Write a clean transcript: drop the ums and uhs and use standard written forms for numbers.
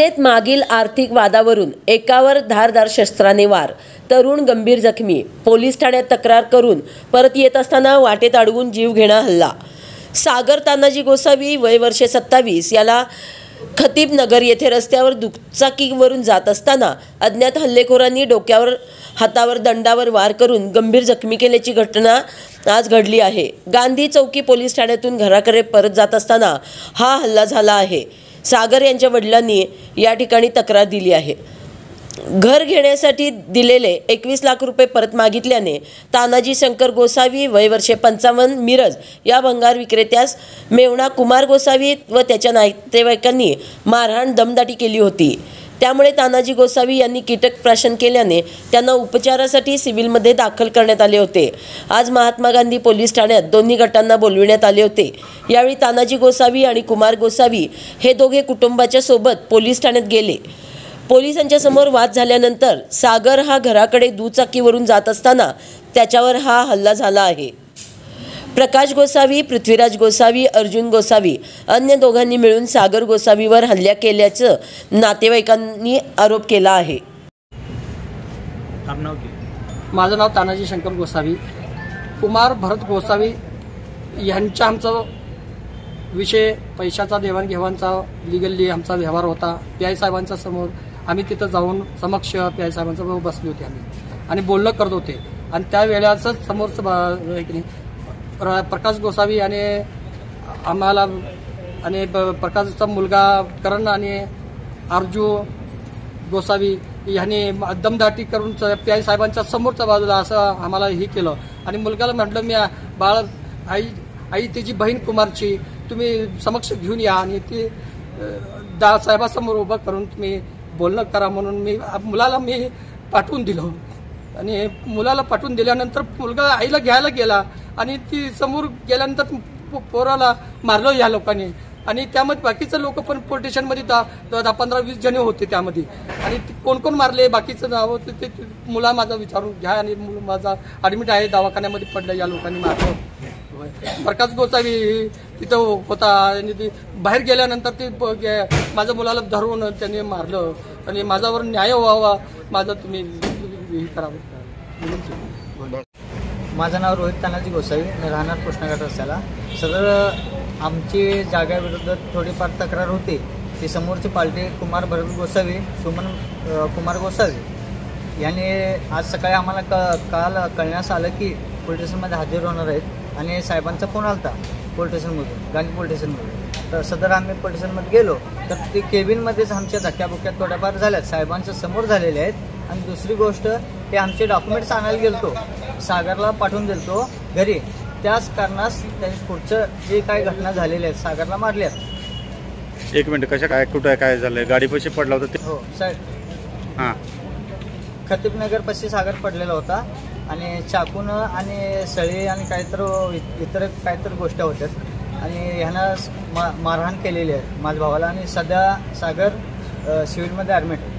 सेत मागील आर्थिक वादावरून एकावर धारदार शस्त्राने वार, तरुण गंभीर जखमी, पोलीस ठाण्यात तक्रार करून परत येत असताना वाटेत अडवून जीवघेणा हल्ला। सागर तानाजी गोसावी वय वर्षे 27 याला खतीब नगर येथे रस्त्यावर दुचाकीवरून जात असताना अज्ञात हल्लेखोरांनी डोक्यावर, हातावर, दंडावर वार करून गंभीर जखमी केल्याची घटना आज घडली आहे। गांधी चौकी पोलीस ठाण्यातून घराकडे परत जात असताना हा हल्ला झाला आहे। सागर यांच्या वडिलांनी या ठिकाणी तक्रार दिली आहे। घर घेण्यासाठी दिलेले 21 लाख रुपये परत मागितल्याने तानाजी शंकर गोसावी वय वर्षे 55 मिरज या भंगार विक्रेत्यास मेवणा कुमार गोसावी व त्याच्या नातेवाईकांनी मारहाण दमदाटी केली होती। त्यामुळे तानाजी गोसावी यांनी कीटक प्राशन केल्याने त्यांना उपचारासाठी सिव्हिलमध्ये दाखल करण्यात आले होते। आज महात्मा गांधी पोलीस ठाण्यात दोन्ही गटांना बोलविण्यात आले होते। यावेळी तानाजी गोसावी आणि कुमार गोसावी हे दोघे कुटुंबाच्या सोबत पोलीस ठाण्यात गेले। पोलिसांच्या समोर वाद झाल्यानंतर सागर हा घराकडे दुचाकीवरून जात असताना त्याच्यावर हा हल्ला झाला आहे। प्रकाश गोसावी, पृथ्वीराज गोसावी, अर्जुन गोसावी अन्य दोघांनी मिळून सागर गोसावीवर हल्ला केल्याचं नातेवाईकांनी आरोप केला आहे। माझं नाव तानाजी शंकर गोसावी, कुमार भरत गोसावी यांचा आमचा विषय पैशाचा देवाणघेवाणचा लिगली आमचा व्यवहार होता। पीआय साहेबांच्या समोर आम्ही तिथं जाऊन समक्ष पीआय साहेबांच्या बरोबर बसले होते आम्ही आणि बोलणं करत होते आणि त्या वेळेच समोरचं प्रकाश गोसावी आणि आम्हाला आणि प्रकाशचा मुलगा करण आणि अर्जुन गोसावी यांनी दमदाटी करून पीआय साहेबांच्या समोरच्या बाजूला असं आम्हाला हे केलं आणि मुलगाला म्हटलं, मी बाळ आई त्याची बहीण कुमारची तुम्ही समक्ष घेऊन या आणि ती साहेबासमोर उभं करून तुम्ही बोलणं करा म्हणून मुलाला मी पाठवून दिलं आणि मुलाला पाठवून दिल्यानंतर मुलगा आईला घ्यायला गेला आणि ती समोर गेल्यानंतर पोराला मारलं या लोकांनी आणि त्यामध्ये बाकीचे लोक पण पोलीस स्टेशनमध्ये 10-15-20 जण होते त्यामध्ये आणि कोण कोण मारले बाकीचं नाव ते मुला माझा विचारून घ्या आणि माझा ॲडमिट आहे दवाखान्यामध्ये पडलं या लोकांनी मारलं। प्रकाश गोसावी तिथं होता आणि ती बाहेर गेल्यानंतर ते माझ्या मुलाला धरून त्यांनी मारलं आणि माझ्यावर न्याय व्हावा माझा तुम्ही हे करावं। माझं नाव रोहित तानाजी गोसावी, मी राहणार कृष्णाघाट रस्त्याला। सदर आमची जागेविरुद्ध थोडीफार तक्रार होती। ती समोरची पार्टी कुमार भरत गोसावी, सुमन कुमार गोसावी यांनी आज सकाळी आम्हाला कळण्यास आलं की पोलीस स्टेशनमध्ये हजर होणार आहेत आणि साहेबांचा फोन आला होता पोलीस स्टेशनमधून, गांधी पोलीस स्टेशनमधून। तर सदर आम्ही पोलीस स्टेशनमध्ये गेलो तर ते केबिनमध्येच आमच्या धक्क्याबुक्यात थोड्याफार झाल्यात, साहेबांच्या समोर झालेले आहेत। आणि दुसरी गोष्ट ते आमचे डॉक्युमेंट्स आणायला गेलतो, सागरला पाठवून दिलतो घरी, त्याच कारणास त्यांनी पुढचं जे काही घटना झालेल्या आहेत सागरला मारल्यात। एक मिनिट, कशा काय कुठं काय झालंय? गाडी पशी पडला होता ते? हो साहेब, हां, खतीबनगर पशी सागर पडलेला होता आणि चाकून आणि सळी आणि इतर काहीतरी गोष्टी होत्यात आणि ह्यानं मारहाण केलेली आहे माझ्या भावाला आणि सध्या सागर सिव्हिलमध्ये ॲडमिट आहे।